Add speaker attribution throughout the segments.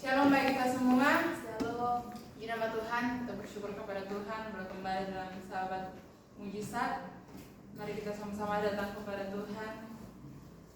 Speaker 1: Shalom bagi kita semua. Shalom. Di nama Tuhan, kita bersyukur kepada Tuhan berkembali dalam sahabat mujizat. Mari kita sama-sama datang kepada Tuhan.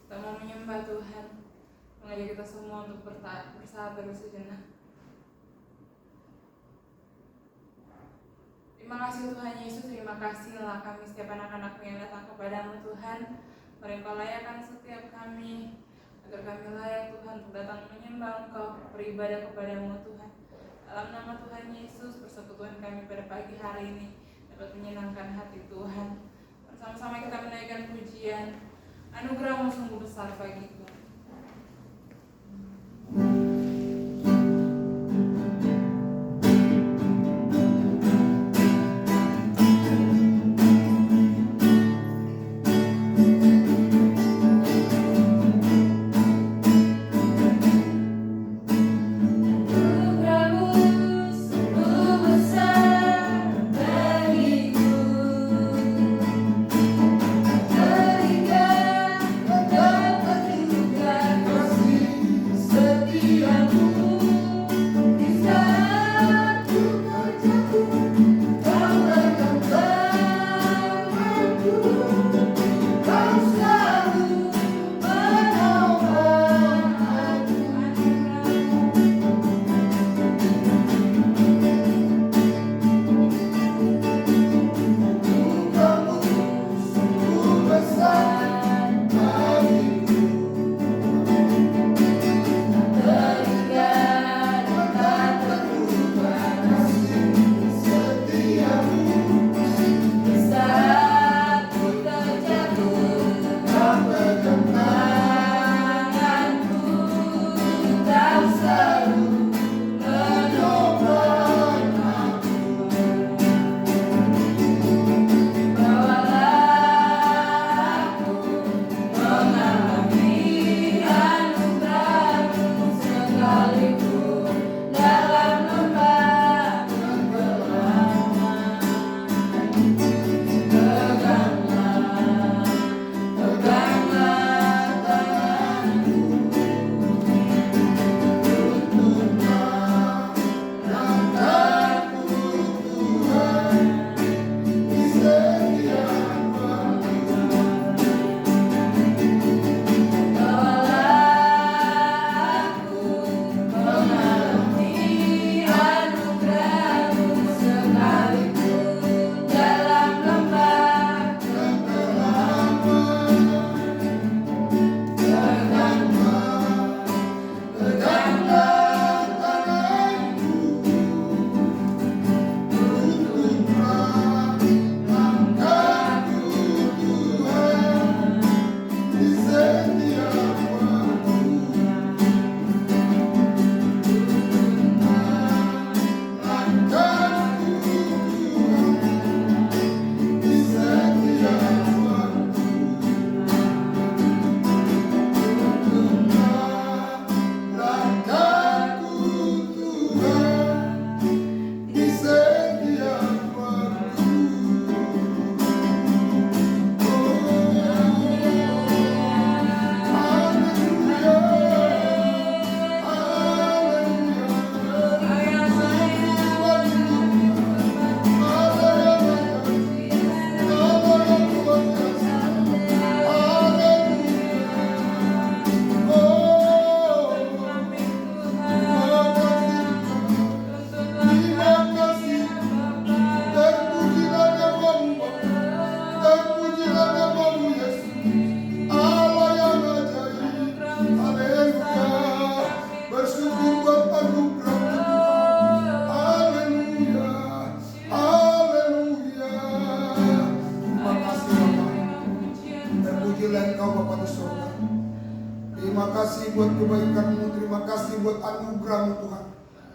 Speaker 1: Kita mau menyembah Tuhan, mengajak kita semua untuk bersahabat dulu sejenak. Terima kasih Tuhan Yesus, terima kasihlah kami setiap anak-anak-Mu yang datang kepadamu Tuhan. Mari Engkau layakkan setiap kami, agar kami layak Tuhan untuk datang menyembah Engkau, beribadah kepadamu Tuhan. Dalam nama Tuhan Yesus, persekutuan kami pada pagi hari ini dapat menyenangkan hati Tuhan. Bersama-sama kita menaikkan pujian, anugerah-Mu sungguh besar bagiku.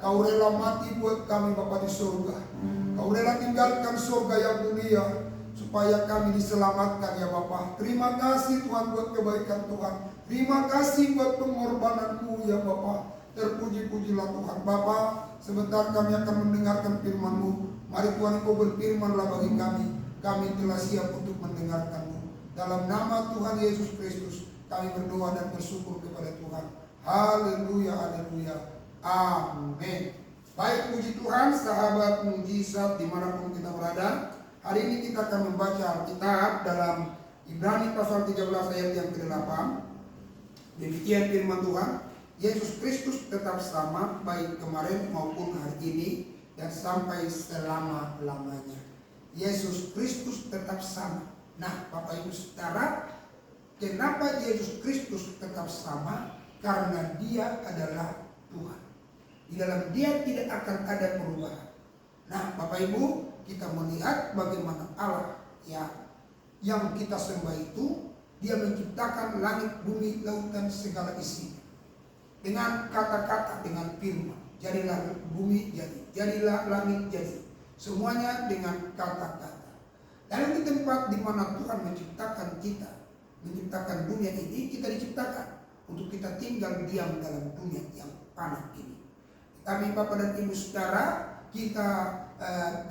Speaker 2: Kau rela mati buat kami Bapa di surga. Kau rela tinggalkan surga yang mulia supaya kami diselamatkan ya Bapa. Terima kasih Tuhan buat kebaikan Tuhan. Terima kasih buat pengorbanan-Mu ya Bapa. Terpuji-pujilah Tuhan Bapa. Sebentar kami akan mendengarkan firman-Mu. Mari Tuhan Engkau berfirmanlah bagi kami. Kami telah siap untuk mendengarkan-Mu. Dalam nama Tuhan Yesus Kristus kami berdoa dan bersyukur kepada Tuhan. Haleluya, haleluya. Amin. Baik, puji Tuhan, sahabat mujizat dimanapun kita berada. Hari ini kita akan membaca Alkitab dalam Ibrani pasal 13 ayat yang ke-8. Demikian firman Tuhan, Yesus Kristus tetap sama baik kemarin maupun hari ini dan sampai selama-lamanya. Yesus Kristus tetap sama. Nah, Bapak Ibu Saudara, kenapa Yesus Kristus tetap sama? Karena Dia adalah Tuhan. Di dalam Dia tidak akan ada perubahan. Nah, Bapak Ibu, kita melihat bagaimana Allah yang kita sembah itu, Dia menciptakan langit, bumi, lautan, segala isinya. Dengan kata-kata, dengan firman. Jadilah bumi jadi, jadilah langit jadi. Semuanya dengan kata-kata. Lalu di tempat di mana Tuhan menciptakan kita, menciptakan dunia ini, kita diciptakan untuk kita tinggal diam dalam dunia yang panas ini. Tapi Bapak dan Ibu Saudara, kita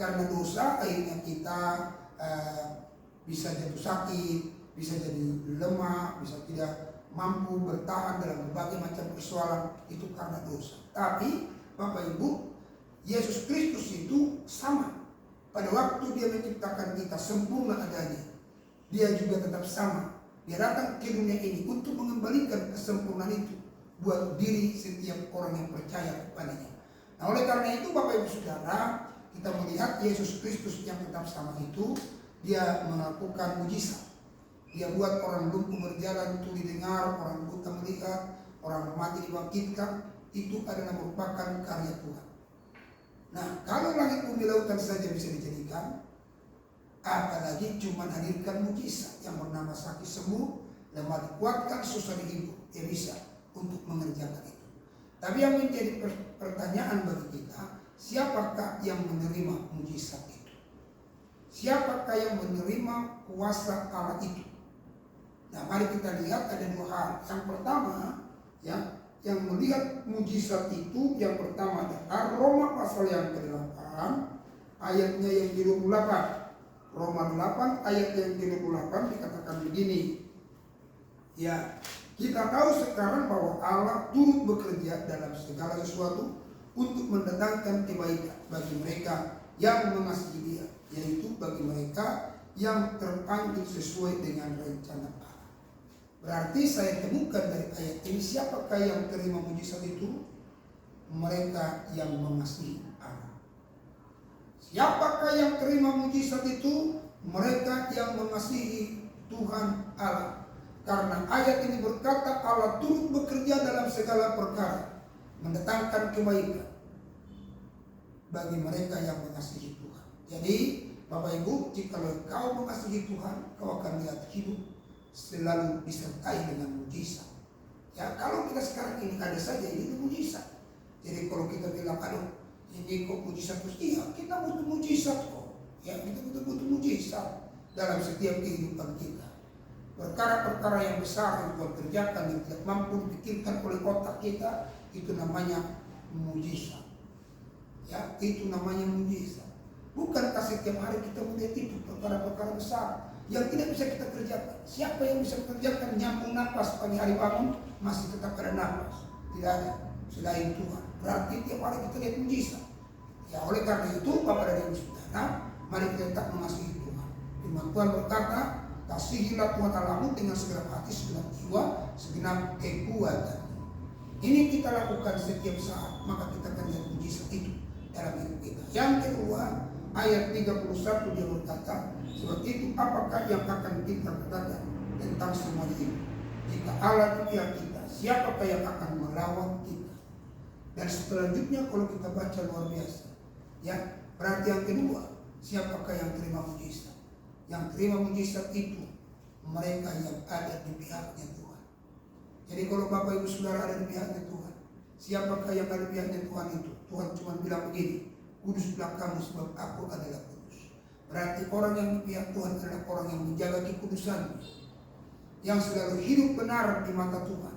Speaker 2: karena dosa akhirnya kita bisa jatuh sakit, bisa jadi lemah, bisa tidak mampu bertahan dalam berbagai macam persoalan, itu karena dosa. Tapi Bapak Ibu, Yesus Kristus itu sama. Pada waktu Dia menciptakan kita sempurna adanya, Dia juga tetap sama. Dia datang ke dunia ini untuk mengembalikan kesempurnaan itu buat diri setiap orang yang percaya kepadanya. Nah, oleh karena itu Bapak Ibu Saudara, kita melihat Yesus Kristus yang tetap sama itu, Dia melakukan mujizat. Dia buat orang lumpuh berjalan, tuli dengar, orang buta melihat, orang mati dibangkitkan. Itu adalah merupakan karya Tuhan. Nah, kalau langit bumi lautan saja bisa dijadikan, apalagi cuma hadirkan mujizat yang bernama sakit sembuh, lemah dikuatkan, susah dihibur. Dia bisa untuk mengerjakan itu. Tapi yang menjadi pertanyaan bagi kita, siapakah yang menerima mujizat itu? Siapakah yang menerima kuasa Allah itu? Nah, mari kita lihat ada dua hal. Yang pertama, yang melihat mujizat itu, yang pertama adalah Roma pasal yang ke-8, ayatnya yang ke-28. Roma 8 ayat yang ke-28 dikatakan begini. Ya, kita tahu sekarang bahwa Allah turut bekerja dalam segala sesuatu untuk mendatangkan kebaikan bagi mereka yang mengasihi Dia, yaitu bagi mereka yang terpanggil sesuai dengan rencana Allah. Berarti saya temukan dari ayat ini, siapakah yang terima mujizat itu? Mereka yang mengasihi Allah. Siapakah yang terima mujizat itu? Mereka yang mengasihi Tuhan Allah. Karena ayat ini berkata Allah turut bekerja dalam segala perkara, mendatangkan kebaikan bagi mereka yang mengasihi Tuhan. Jadi Bapak Ibu, jika kau mengasihi Tuhan, kau akan lihat hidup selalu disertai dengan mujizat. Ya, kalau kita sekarang ini ada saja ini mujizat. Jadi kalau kita bilang, aduh ini kok mujizat terus, iya kita butuh mujizat kok. Ya, kita butuh mujizat dalam setiap kehidupan kita. Perkara-perkara yang besar yang Tuhan kerjakan yang tidak mampu dipikirkan oleh otak kita, itu namanya mujizat. Ya, itu namanya mujizat. Bukankah setiap hari kita melihat itu perkara-perkara besar yang tidak bisa kita kerjakan? Siapa yang bisa kerjakan nyambung nafas pagi hari bangun masih tetap ada nafas? Tidak ada selain Tuhan. Berarti tiap hari kita lihat mujizat. Ya, oleh karena itu Bapak dan Ibu Saudara, mari kita tetap mengasihi Tuhan. Firman Tuhan berkata, kasihilah Tuhan Allahmu dengan segenap hati, segenap jiwa, segenap kekuatan. Ini kita lakukan setiap saat, maka kita akan lihat mujizat itu dalam hidup kita. Yang kedua, ayat 31 dia berkata, sebab itu apakah yang akan kita katakan tentang semua ini? Jika Allah di pihak kita, siapakah yang akan melawan kita? Dan selanjutnya kalau kita baca luar biasa, ya, berarti yang kedua, siapakah yang terima mujizat? Yang terima mujizat itu mereka yang ada di pihaknya Tuhan. Jadi kalau Bapak Ibu Saudara ada di pihaknya Tuhan, siapakah yang ada di pihaknya Tuhan itu? Tuhan cuma bilang begini, kuduslah kamu sebab aku adalah kudus. Berarti orang yang di pihak Tuhan adalah orang yang menjaga kekudusannya, yang selalu hidup benar di mata Tuhan,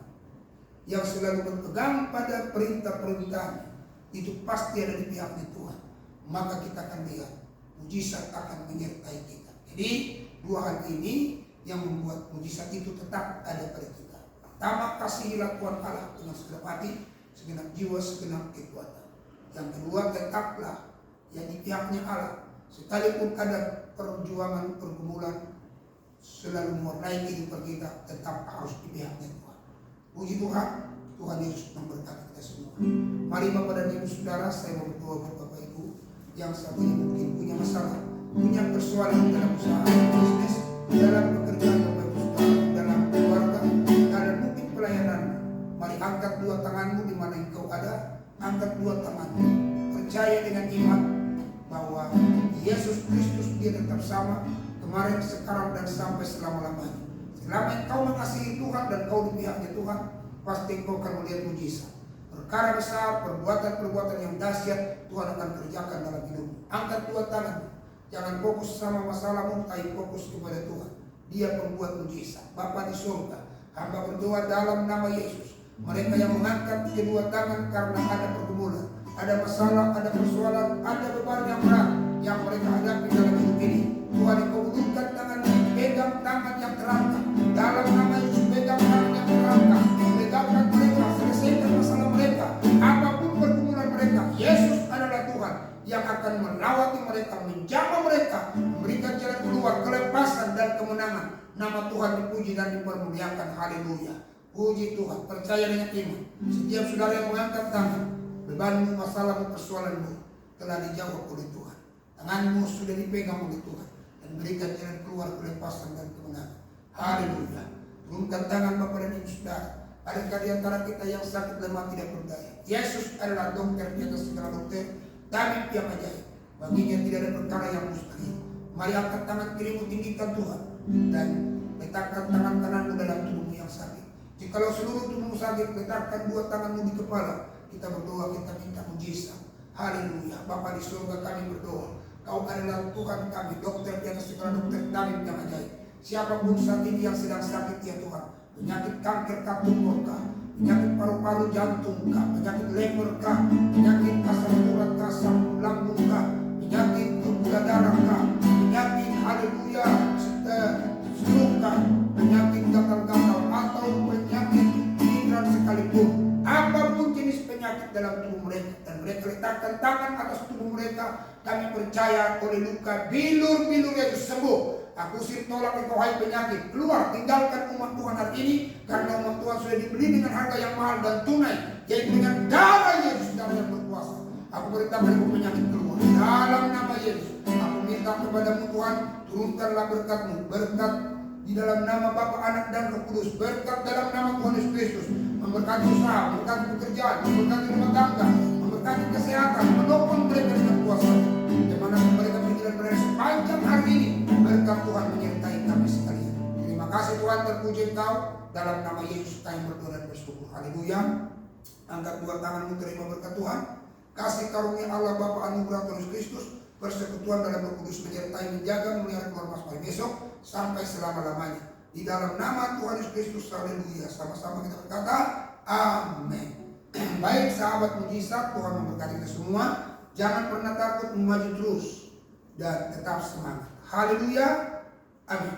Speaker 2: yang selalu berpegang pada perintah-perintahnya, itu pasti ada di pihaknya Tuhan. Maka kita akan lihat mujizat akan menyertai kita. Jadi dua hal ini yang membuat mujizat itu tetap ada pada kita. Pertama, kasihilah Tuhan Allah dengan segenap hati, segenap jiwa, segenap kekuatan. Yang kedua, tetaplah yang di pihaknya Allah. Sekalipun ada perjuangan, pergumulan selalu mewarnai kehidupan kita, tetap harus di pihaknya Tuhan. Puji Tuhan, Tuhan Yesus memberkati kita semua. Mari Bapak dan Ibu Saudara, saya mau berdoa buat Bapak Ibu yang saat ini mungkin punya masalah, punya persoalan dalam usaha, bisnis, dalam pekerjaan Bapak Ibu Saudara, dalam keluarga, dalam mungkin pelayanan. Mari angkat dua tanganmu di mana engkau ada, angkat dua tanganmu. Percaya dengan iman bahwa Yesus Kristus dia tetap sama kemarin, sekarang, dan sampai selama-lamanya. Selama engkau mengasihi Tuhan dan kau di pihaknya Tuhan, pasti engkau akan melihat mujizat. Perkara besar, perbuatan-perbuatan yang dahsyat Tuhan akan kerjakan dalam hidupmu. Angkat dua tangan. Jangan fokus sama masalahmu, tapi fokus kepada Tuhan. Dia pembuat mujizat. Bapa di surga, hamba berdoa dalam nama Yesus. Mereka yang mengangkat kedua tangan karena ada pergumulan, ada masalah, ada persoalan, ada beban yang berat yang mereka hadapi dalam hidup ini. Tuhan, engkau ulurkan tanganmu, pegang tangan yang terangkat. Dalam nama Yesus, pegang tangan yang terangkat. Legakan mereka, selesaikan masalah mereka. Apapun pergumulan mereka, Yesus adalah Tuhan yang akan melawati mereka, menjaga mereka, memberikan jalan keluar, kelepasan dan kemenangan. Nama Tuhan dipuji dan dipermuliakan. Haleluya. Puji Tuhan. Percaya dengan iman. Setiap saudara yang mengangkat tangan, bebanmu, masalahmu, persoalanmu telah dijawab oleh Tuhan. Tanganmu sudah dipegang oleh Tuhan dan berikan jalan keluar, kelepasan dan kemenangan. Haleluya. Turunkan tangan Bapak dan Ibu Saudara. Adakah di antara kita yang sakit, lemah, tidak berdaya? Yesus adalah dokter di atas segala dokter, tabib yang ajaib. Baginya tidak ada perkara yang mustahil. Mari angkat tangan kirimu, tinggikan Tuhan, dan letakkan tangan kananmu dalam tubuhmu yang sakit. Jikalau seluruh tubuhmu sakit, letakkan dua tanganmu di kepala. Kita berdoa, kita minta mujizat. Haleluya. Bapa di surga, kami berdoa, Kau adalah Tuhan kami, dokter di atas segala dokter, tabib yang ajaib. Siapapun saat ini yang sedang sakit ya Tuhan, penyakit kanker kah, tumor kah, penyakit paru-paru, jantung kah, penyakit lever kah, penyakit asam urat kah, asam lambung kah, penyakit gula darah kah, penyakit haleluya stroke kah, penyakit gatal-gatal atau penyakit pikiran sekalipun, apapun jenis penyakit dalam tubuh mereka, dan mereka letakkan tangan atas tubuh mereka, kami percaya oleh luka bilur-bilur Yesus sembuh. Aku usir, tolak engkau hai penyakit, keluar, tinggalkan umat Tuhan hari ini, karena umat Tuhan sudah dibeli dengan harga yang mahal dan tunai, yaitu dengan darah Yesus, darah yang berkuasa. Aku perintahkan engkau penyakit keluar dalam nama Yesus. Aku minta kepadamu Tuhan, turunkanlah berkat-Mu, berkat di dalam nama Bapa, Anak dan Roh Kudus, berkat dalam nama Tuhan Yesus Kristus, memberkati usaha, memberkati pekerjaan, memberkati rumah tangga, memberkati kesehatan, menopang mereka dengan kuasa, dimana mereka berjalan berada sepanjang hari ini. Berkat Tuhan menyertai kami sekalian. Terima kasih Tuhan, terpuji Engkau. Dalam nama Yesus kami berdoa dan bersyukur. Haleluya. Angkat dua tanganmu, terima berkat Tuhan. Kasih karunia Allah Bapa, anugerah Tuhan Yesus Kristus, persekutuan dalam Roh Kudus menyertai, menjaga, memelihara keluar masuk hari besok sampai selama-lamanya. Di dalam nama Tuhan Yesus Kristus. Haleluya. Sama-sama kita berkata amin. Baik sahabat mujizat, Tuhan memberkati kita semua. Jangan pernah takut, maju terus dan tetap semangat. Haleluya. Amin.